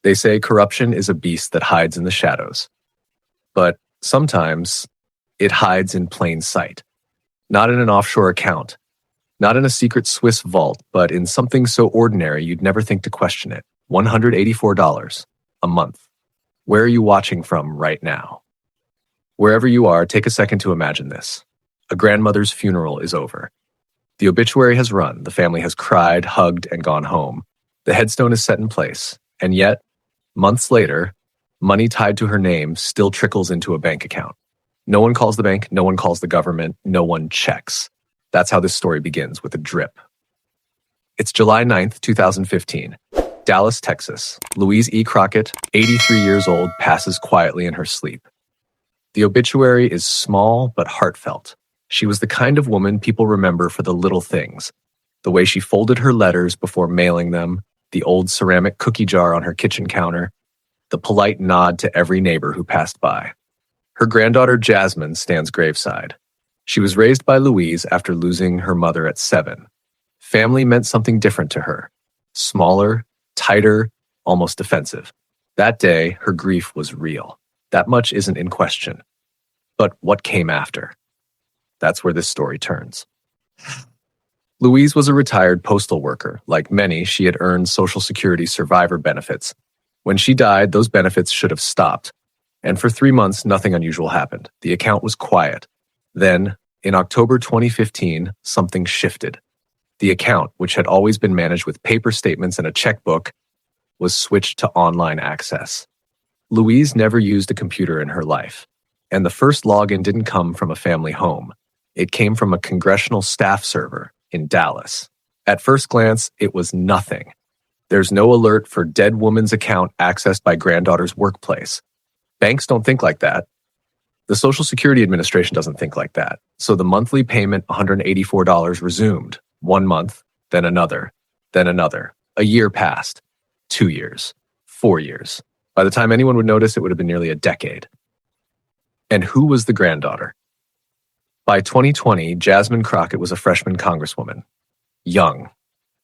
They say corruption is a beast that hides in the shadows. But sometimes it hides in plain sight. Not in an offshore account, not in a secret Swiss vault, but in something so ordinary you'd never think to question it. $184 a month. Where are you watching from right now? Wherever you are, take a second to imagine this. A grandmother's funeral is over. The obituary has run, the family has cried, hugged, and gone home. The headstone is set in place, and yet, months later, money tied to her name still trickles into a bank account. No one calls the bank, no one calls the government, no one checks. That's how this story begins, with a drip. It's July 9th, 2015. Dallas, Texas. Louise E. Crockett, 83 years old, passes quietly in her sleep. The obituary is small but heartfelt. She was the kind of woman people remember for the little things. The way she folded her letters before mailing them, the old ceramic cookie jar on her kitchen counter, the polite nod to every neighbor who passed by. Her granddaughter Jasmine stands graveside. She was raised by Louise after losing her mother at 7. Family meant something different to her. Smaller, tighter, almost defensive. That day, her grief was real. That much isn't in question. But what came after? That's where this story turns. Louise was a retired postal worker. Like many, she had earned Social Security survivor benefits. When she died, those benefits should have stopped. And for 3 months, nothing unusual happened. The account was quiet. Then, in October 2015, something shifted. The account, which had always been managed with paper statements and a checkbook, was switched to online access. Louise never used a computer in her life, and the first login didn't come from a family home. It came from a congressional staff server in Dallas. At first glance, it was nothing. There's no alert for dead woman's account accessed by granddaughter's workplace. Banks don't think like that. The Social Security Administration doesn't think like that. So the monthly payment, $184, resumed. 1 month, then another, then another. A year passed. 2 years. 4 years. By the time anyone would notice, it would have been nearly a decade. And who was the granddaughter? By 2020, Jasmine Crockett was a freshman congresswoman. Young,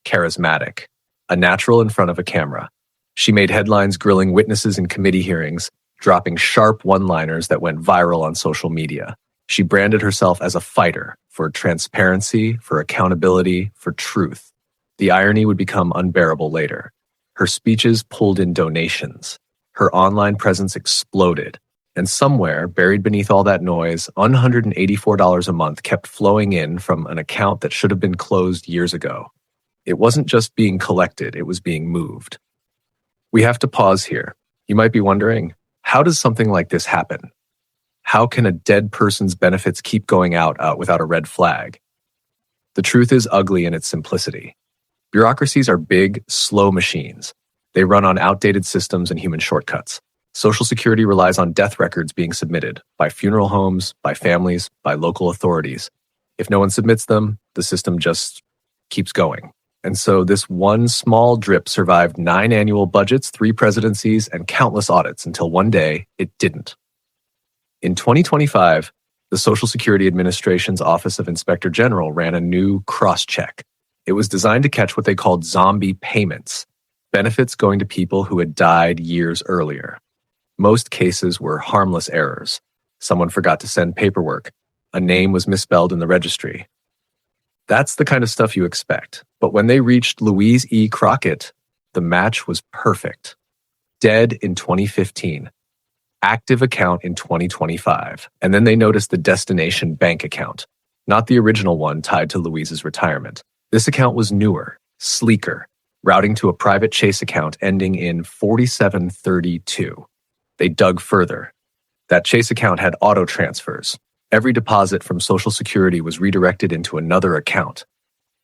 charismatic, a natural in front of a camera. She made headlines grilling witnesses in committee hearings, dropping sharp one-liners that went viral on social media. She branded herself as a fighter for transparency, for accountability, for truth. The irony would become unbearable later. Her speeches pulled in donations. Her online presence exploded. And somewhere, buried beneath all that noise, $184 a month kept flowing in from an account that should have been closed years ago. It wasn't just being collected, it was being moved. We have to pause here. You might be wondering, how does something like this happen? How can a dead person's benefits keep going out without a red flag? The truth is ugly in its simplicity. Bureaucracies are big, slow machines. They run on outdated systems and human shortcuts. Social Security relies on death records being submitted by funeral homes, by families, by local authorities. If no one submits them, the system just keeps going. And so this one small drip survived 9 annual budgets, 3 presidencies, and countless audits until one day it didn't. In 2025, the Social Security Administration's Office of Inspector General ran a new cross-check. It was designed to catch what they called zombie payments, benefits going to people who had died years earlier. Most cases were harmless errors. Someone forgot to send paperwork. A name was misspelled in the registry. That's the kind of stuff you expect. But when they reached Louise E. Crockett, the match was perfect. Dead in 2015. Active account in 2025. And then they noticed the destination bank account, not the original one tied to Louise's retirement. This account was newer, sleeker, routing to a private Chase account ending in 4732. They dug further. That Chase account had auto transfers. Every deposit from Social Security was redirected into another account.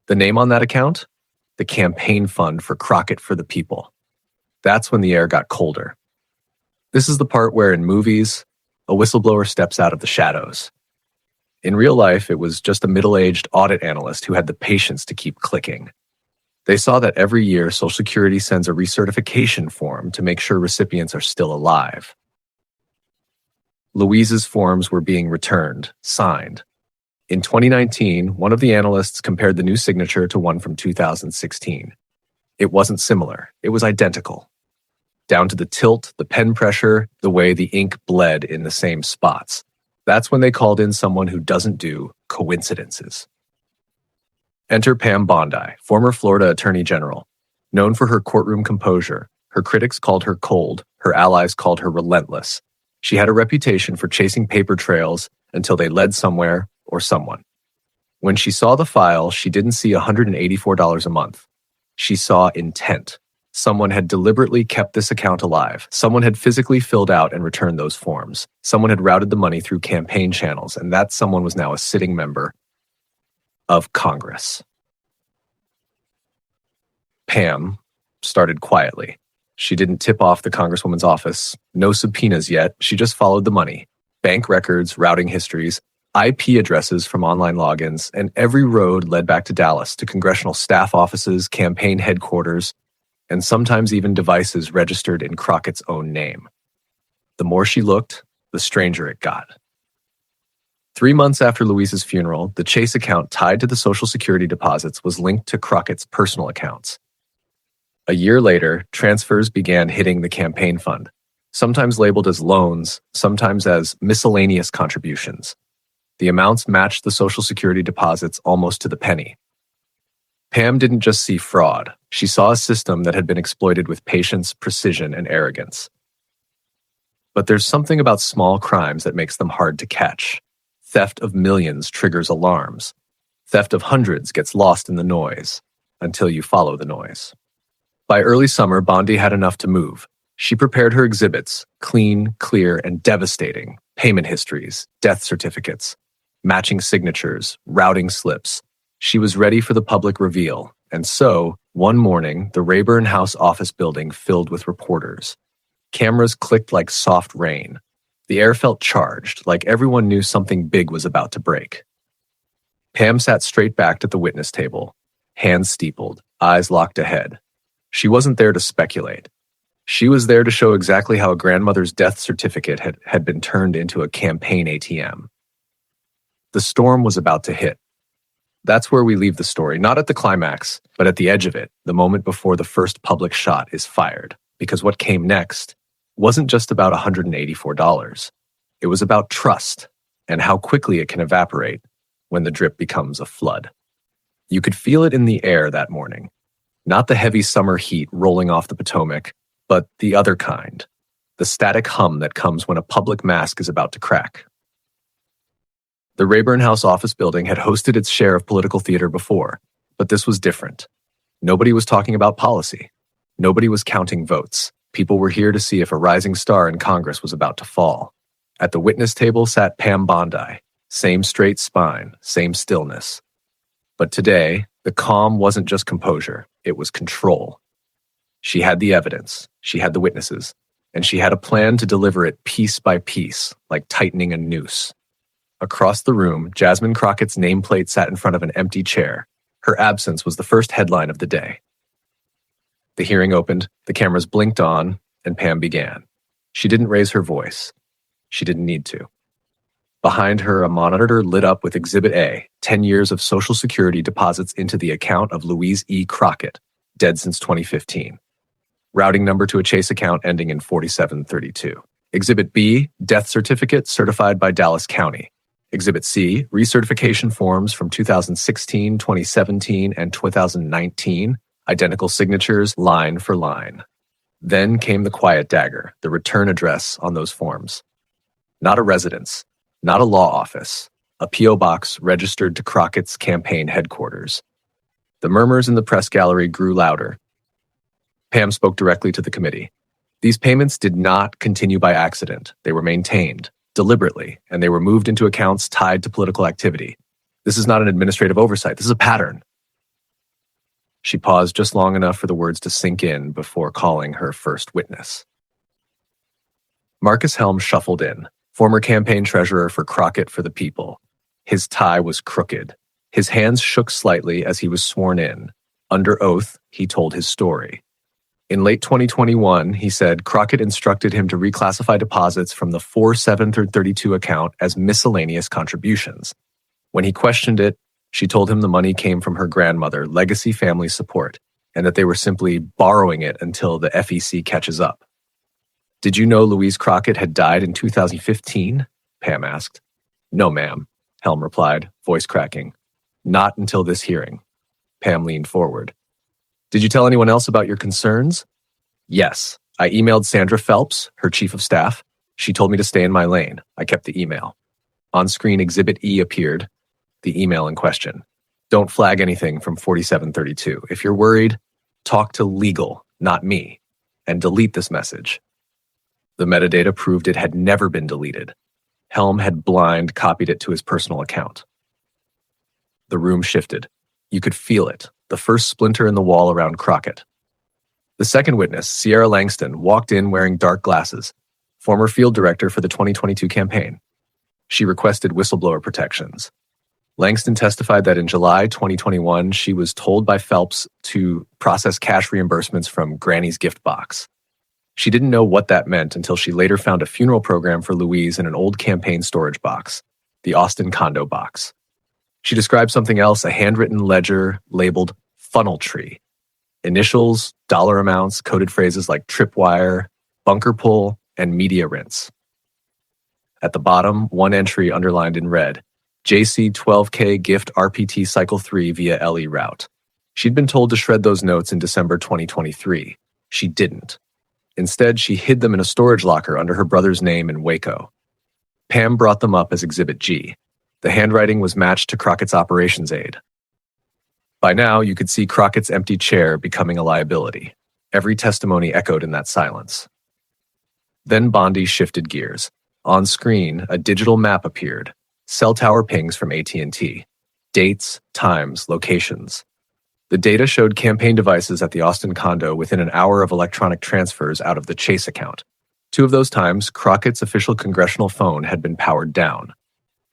The name on that account? The Campaign Fund for Crockett for the People. That's when the air got colder. This is the part where in movies, a whistleblower steps out of the shadows. In real life, it was just a middle-aged audit analyst who had the patience to keep clicking. They saw that every year, Social Security sends a recertification form to make sure recipients are still alive. Louise's forms were being returned, signed. In 2019, one of the analysts compared the new signature to one from 2016. It wasn't similar. It was identical. down to the tilt, the pen pressure, the way the ink bled in the same spots. That's when they called in someone who doesn't do coincidences. Enter Pam Bondi, former Florida Attorney General. Known for her courtroom composure, her critics called her cold, her allies called her relentless. She had a reputation for chasing paper trails until they led somewhere or someone. When she saw the file, she didn't see $184 a month. She saw intent. Someone had deliberately kept this account alive. Someone had physically filled out and returned those forms. Someone had routed the money through campaign channels, and that someone was now a sitting member of Congress. Pam started quietly. She didn't tip off the Congresswoman's office. No subpoenas yet. She just followed the money. Bank records, routing histories, IP addresses from online logins, and every road led back to Dallas, to congressional staff offices, campaign headquarters, and sometimes even devices registered in Crockett's own name. The more she looked, the stranger it got. 3 months after Louise's funeral, the Chase account tied to the Social Security deposits was linked to Crockett's personal accounts. A year later, transfers began hitting the campaign fund, sometimes labeled as loans, sometimes as miscellaneous contributions. The amounts matched the Social Security deposits almost to the penny. Pam didn't just see fraud. She saw a system that had been exploited with patience, precision, and arrogance. But there's something about small crimes that makes them hard to catch. Theft of millions triggers alarms. Theft of hundreds gets lost in the noise, until you follow the noise. By early summer, Bondi had enough to move. She prepared her exhibits, clean, clear, and devastating. Payment histories, death certificates, matching signatures, routing slips. She was ready for the public reveal. And so, one morning, the Rayburn House office building filled with reporters. Cameras clicked like soft rain. The air felt charged, like everyone knew something big was about to break. Pam sat straight backed at the witness table, hands steepled, eyes locked ahead. She wasn't there to speculate. She was there to show exactly how a grandmother's death certificate had been turned into a campaign ATM. The storm was about to hit. That's where we leave the story, not at the climax, but at the edge of it, the moment before the first public shot is fired. Because what came next wasn't just about $184. It was about trust and how quickly it can evaporate when the drip becomes a flood. You could feel it in the air that morning. Not the heavy summer heat rolling off the Potomac, but the other kind, the static hum that comes when a public mask is about to crack. The Rayburn House office building had hosted its share of political theater before, but this was different. Nobody was talking about policy. Nobody was counting votes. People were here to see if a rising star in Congress was about to fall. At the witness table sat Pam Bondi, same straight spine, same stillness. But today, the calm wasn't just composure, it was control. She had the evidence, she had the witnesses, and she had a plan to deliver it piece by piece, like tightening a noose. Across the room, Jasmine Crockett's nameplate sat in front of an empty chair. Her absence was the first headline of the day. The hearing opened, the cameras blinked on, and Pam began. She didn't raise her voice. She didn't need to. Behind her, a monitor lit up with Exhibit A, 10 years of Social Security deposits into the account of Louise E. Crockett, dead since 2015. Routing number to a Chase account ending in 4732. Exhibit B, death certificate certified by Dallas County. Exhibit C, recertification forms from 2016, 2017, and 2019, identical signatures line for line. Then came the quiet dagger, the return address on those forms. Not a residence, not a law office, a P.O. box registered to Crockett's campaign headquarters. The murmurs in the press gallery grew louder. Pam spoke directly to the committee. These payments did not continue by accident. They were maintained deliberately, and they were moved into accounts tied to political activity. This is not an administrative oversight. This is a pattern. She paused just long enough for the words to sink in before calling her first witness. Marcus Helm shuffled in, former campaign treasurer for Crockett for the People. His tie was crooked. His hands shook slightly as he was sworn in. Under oath, he told his story. In late 2021, he said Crockett instructed him to reclassify deposits from the 4732 account as miscellaneous contributions. When he questioned it, she told him the money came from her grandmother, Legacy Family Support, and that they were simply borrowing it until the FEC catches up. Did you know Louise Crockett had died in 2015? Pam asked. No, ma'am, Helm replied, voice cracking. Not until this hearing. Pam leaned forward. Did you tell anyone else about your concerns? Yes. I emailed Sandra Phelps, her chief of staff. She told me to stay in my lane. I kept the email. On screen, Exhibit E appeared, the email in question. Don't flag anything from 4732. If you're worried, talk to legal, not me, and delete this message. The metadata proved it had never been deleted. Helm had blind copied it to his personal account. The room shifted. You could feel it, the first splinter in the wall around Crockett. The second witness, Sierra Langston, walked in wearing dark glasses, former field director for the 2022 campaign. She requested whistleblower protections. Langston testified that in July 2021, she was told by Phelps to process cash reimbursements from Granny's gift box. She didn't know what that meant until she later found a funeral program for Louise in an old campaign storage box, the Austin condo box. She described something else, a handwritten ledger labeled funnel tree. Initials, dollar amounts, coded phrases like tripwire, bunker pull, and media rinse. At the bottom, one entry underlined in red, JC 12K gift RPT cycle 3 via LE route. She'd been told to shred those notes in December 2023. She didn't. Instead, she hid them in a storage locker under her brother's name in Waco. Pam brought them up as Exhibit G. The handwriting was matched to Crockett's operations aide. By now, you could see Crockett's empty chair becoming a liability. Every testimony echoed in that silence. Then Bondi shifted gears. On screen, a digital map appeared. Cell tower pings from AT&T. Dates, times, locations. The data showed campaign devices at the Austin condo within an hour of electronic transfers out of the Chase account. 2 of those times, Crockett's official congressional phone had been powered down.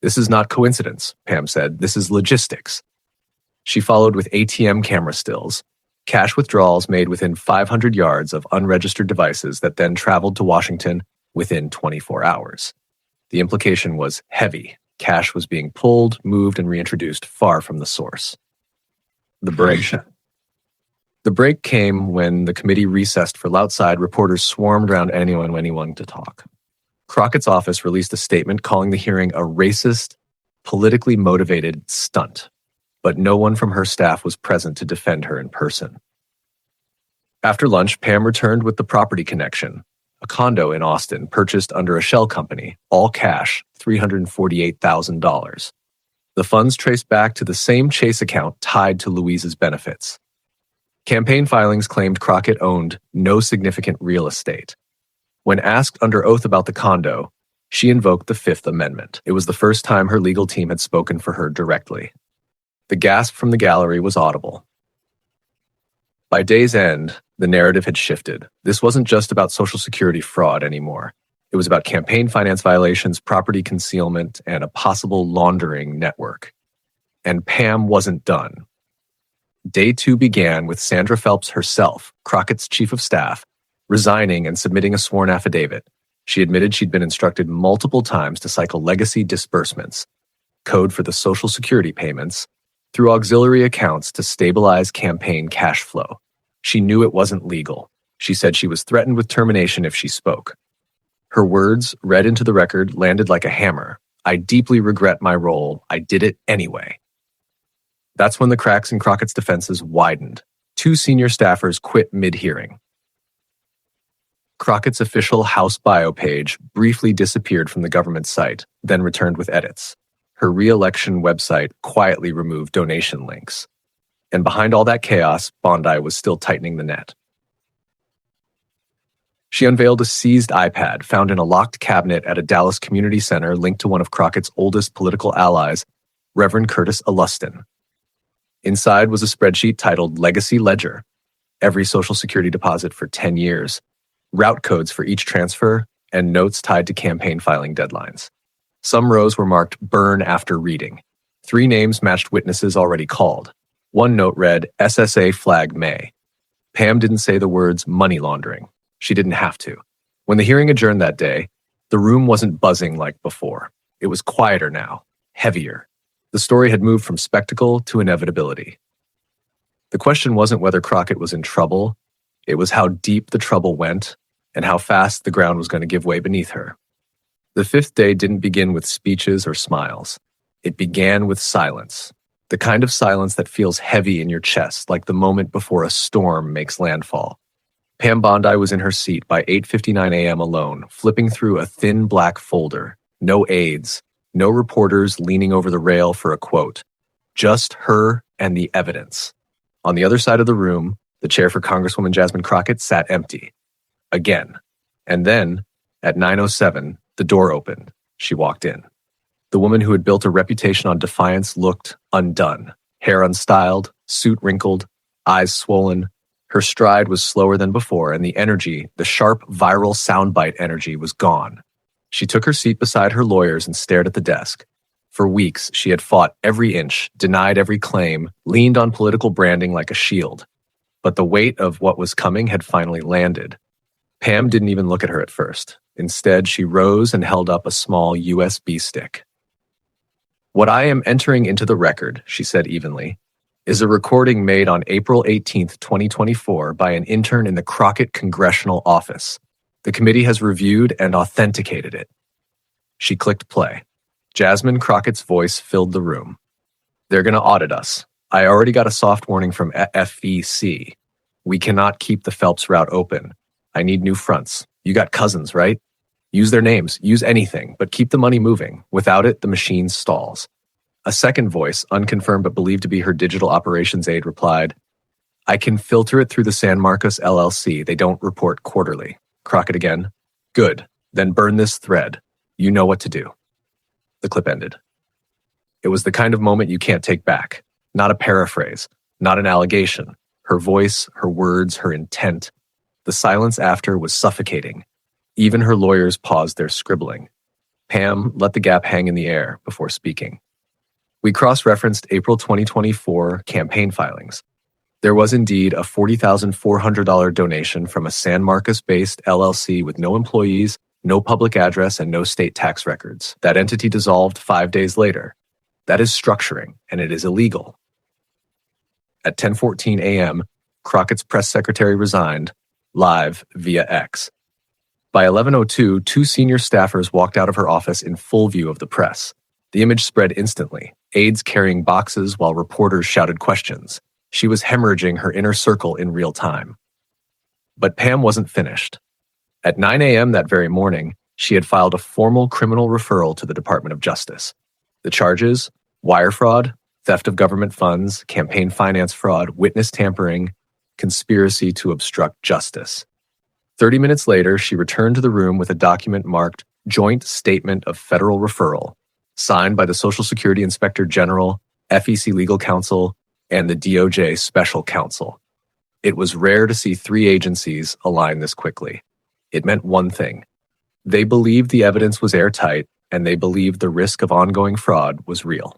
This is not coincidence, Pam said. This is logistics. She followed with ATM camera stills, cash withdrawals made within 500 yards of unregistered devices that then traveled to Washington within 24 hours. The implication was heavy. Cash was being pulled, moved, and reintroduced far from the source. The break came when the committee recessed for outside. Reporters swarmed around anyone to talk. Crockett's office released a statement calling the hearing a racist, politically motivated stunt, but no one from her staff was present to defend her in person. After lunch, Pam returned with the property connection, a condo in Austin purchased under a shell company, all cash, $348,000. The funds traced back to the same Chase account tied to Louise's benefits. Campaign filings claimed Crockett owned no significant real estate. When asked under oath about the condo, she invoked the Fifth Amendment. It was the first time her legal team had spoken for her directly. The gasp from the gallery was audible. By day's end, the narrative had shifted. This wasn't just about Social Security fraud anymore. It was about campaign finance violations, property concealment, and a possible laundering network. And Pam wasn't done. Day 2 began with Sandra Phelps herself, Crockett's chief of staff, resigning and submitting a sworn affidavit. She admitted she'd been instructed multiple times to cycle legacy disbursements, code for the Social Security payments, through auxiliary accounts to stabilize campaign cash flow. She knew it wasn't legal. She said she was threatened with termination if she spoke. Her words, read into the record, landed like a hammer. I deeply regret my role. I did it anyway. That's when the cracks in Crockett's defenses widened. 2 senior staffers quit mid-hearing. Crockett's official House bio page briefly disappeared from the government site, then returned with edits. Her re-election website quietly removed donation links. And behind all that chaos, Bondi was still tightening the net. She unveiled a seized iPad found in a locked cabinet at a Dallas community center linked to one of Crockett's oldest political allies, Reverend Curtis Alustin. Inside was a spreadsheet titled Legacy Ledger, every Social Security deposit for 10 years, route codes for each transfer, and notes tied to campaign filing deadlines. Some rows were marked burn after reading. 3 names matched witnesses already called. One note read SSA flag May. Pam didn't say the words money laundering. She didn't have to. When the hearing adjourned that day, the room wasn't buzzing like before. It was quieter now, heavier. The story had moved from spectacle to inevitability. The question wasn't whether Crockett was in trouble. It was how deep the trouble went and how fast the ground was going to give way beneath her. The fifth day didn't begin with speeches or smiles. It began with silence, the kind of silence that feels heavy in your chest, like the moment before a storm makes landfall. Pam Bondi was in her seat by 8:59 a.m. alone, flipping through a thin black folder. No aides, no reporters leaning over the rail for a quote. Just her and the evidence. On the other side of the room, the chair for Congresswoman Jasmine Crockett sat empty. Again. And then, at 9:07, the door opened. She walked in. The woman who had built a reputation on defiance looked undone. Hair unstyled, suit wrinkled, eyes swollen. Her stride was slower than before, and the energy, the sharp, viral soundbite energy, was gone. She took her seat beside her lawyers and stared at the desk. For weeks, she had fought every inch, denied every claim, leaned on political branding like a shield. But the weight of what was coming had finally landed. Pam didn't even look at her at first. Instead, she rose and held up a small USB stick. "What I am entering into the record," she said evenly, "is a recording made on April 18th, 2024 by an intern in the Crockett Congressional Office. The committee has reviewed and authenticated it." She clicked play. Jasmine Crockett's voice filled the room. "They're going to audit us. I already got a soft warning from FEC. We cannot keep the Phelps route open. I need new fronts. You got cousins, right? Use their names, use anything, but keep the money moving. Without it, the machine stalls." A second voice, unconfirmed but believed to be her digital operations aide, replied, "I can filter it through the San Marcos LLC. They don't report quarterly." Crockett again, "Good. Then burn this thread. You know what to do." The clip ended. It was the kind of moment you can't take back. Not a paraphrase, not an allegation. Her voice, her words, her intent. The silence after was suffocating. Even her lawyers paused their scribbling. Pam let the gap hang in the air before speaking. "We cross-referenced April 2024 campaign filings. There was indeed a $40,400 donation from a San Marcos-based LLC with no employees, no public address, and no state tax records. That entity dissolved 5 days later. That is structuring, and it is illegal." At 10:14 a.m., Crockett's press secretary resigned, live via X. By 11:02, two senior staffers walked out of her office in full view of the press. The image spread instantly, aides carrying boxes while reporters shouted questions. She was hemorrhaging her inner circle in real time. But Pam wasn't finished. At 9 a.m. that very morning, she had filed a formal criminal referral to the Department of Justice. The charges: wire fraud, theft of government funds, campaign finance fraud, witness tampering, conspiracy to obstruct justice. 30 minutes later, she returned to the room with a document marked Joint Statement of Federal Referral, signed by the Social Security Inspector General, FEC Legal Counsel, and the DOJ Special Counsel. It was rare to see three agencies align this quickly. It meant one thing. They believed the evidence was airtight, and they believed the risk of ongoing fraud was real.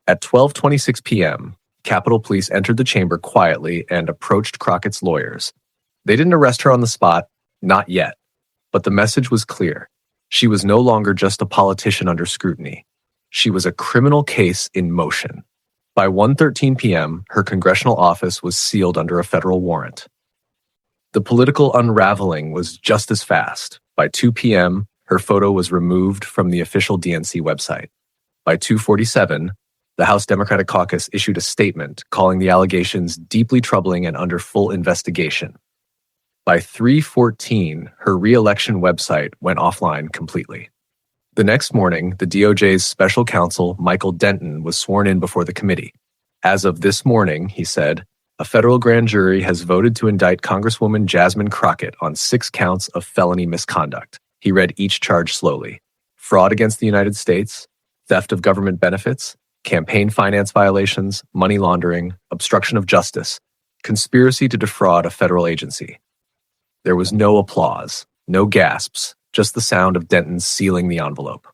At 12:26 p.m., Capitol Police entered the chamber quietly and approached Crockett's lawyers. They didn't arrest her on the spot, not yet, but the message was clear. She was no longer just a politician under scrutiny. She was a criminal case in motion. By 1:13 p.m., her congressional office was sealed under a federal warrant. The political unraveling was just as fast. By 2 p.m., her photo was removed from the official DNC website. By 2:47, the House Democratic Caucus issued a statement calling the allegations deeply troubling and under full investigation. By 3:14, her re-election website went offline completely. The next morning, the DOJ's special counsel, Michael Denton, was sworn in before the committee. "As of this morning," he said, "a federal grand jury has voted to indict Congresswoman Jasmine Crockett on 6 counts of felony misconduct." He read each charge slowly: fraud against the United States, theft of government benefits, campaign finance violations, money laundering, obstruction of justice, conspiracy to defraud a federal agency. There was no applause, no gasps, just the sound of Denton sealing the envelope.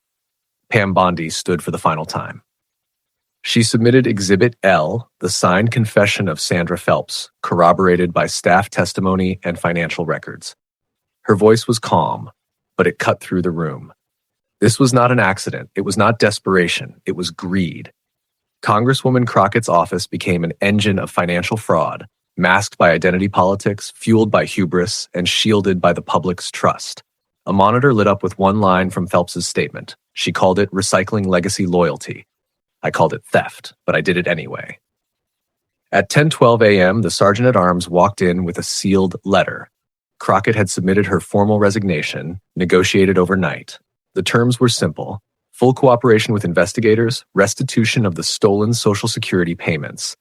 Pam Bondi stood for the final time. She submitted Exhibit L, the signed confession of Sandra Phelps, corroborated by staff testimony and financial records. Her voice was calm, but it cut through the room. This was not an accident. It was not desperation. It was greed. Congresswoman Crockett's office became an engine of financial fraud, masked by identity politics, fueled by hubris, and shielded by the public's trust. A monitor lit up with one line from Phelps's statement. She called it recycling legacy loyalty. I called it theft, but I did it anyway. At 10:12 a.m., the sergeant-at-arms walked in with a sealed letter. Crockett had submitted her formal resignation, negotiated overnight. The terms were simple: full cooperation with investigators, restitution of the stolen Social Security payments,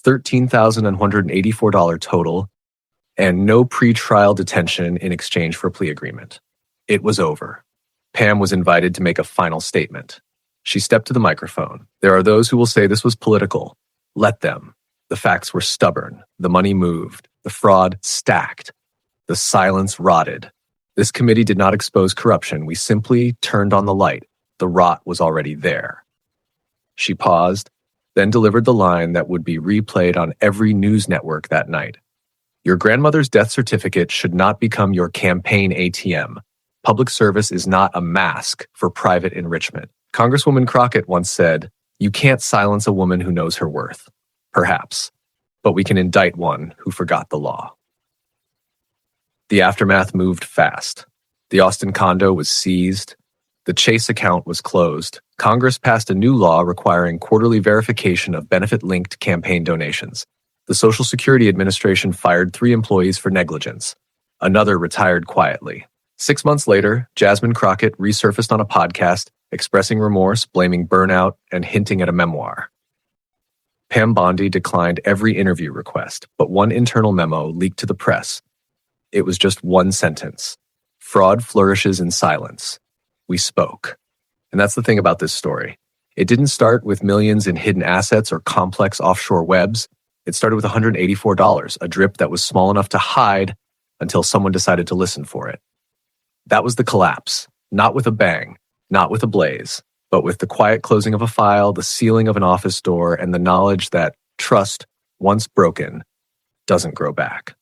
$13,184 total, and no pre-trial detention in exchange for a plea agreement. It was over. Pam was invited to make a final statement. She stepped to the microphone. There are those who will say this was political. Let them. The facts were stubborn. The money moved. The fraud stacked. The silence rotted. This committee did not expose corruption. We simply turned on the light. The rot was already there. She paused, then delivered the line that would be replayed on every news network that night. Your grandmother's death certificate should not become your campaign ATM. Public service is not a mask for private enrichment. Congresswoman Crockett once said, "You can't silence a woman who knows her worth." Perhaps, but we can indict one who forgot the law. The aftermath moved fast. The Austin condo was seized. The Chase account was closed. Congress passed a new law requiring quarterly verification of benefit-linked campaign donations. The Social Security Administration fired 3 employees for negligence. Another retired quietly. 6 months later, Jasmine Crockett resurfaced on a podcast, expressing remorse, blaming burnout, and hinting at a memoir. Pam Bondi declined every interview request, but one internal memo leaked to the press. It was just one sentence: fraud flourishes in silence. We spoke. And that's the thing about this story. It didn't start with millions in hidden assets or complex offshore webs. It started with $184, a drip that was small enough to hide until someone decided to listen for it. That was the collapse, not with a bang, not with a blaze, but with the quiet closing of a file, the sealing of an office door, and the knowledge that trust, once broken, doesn't grow back.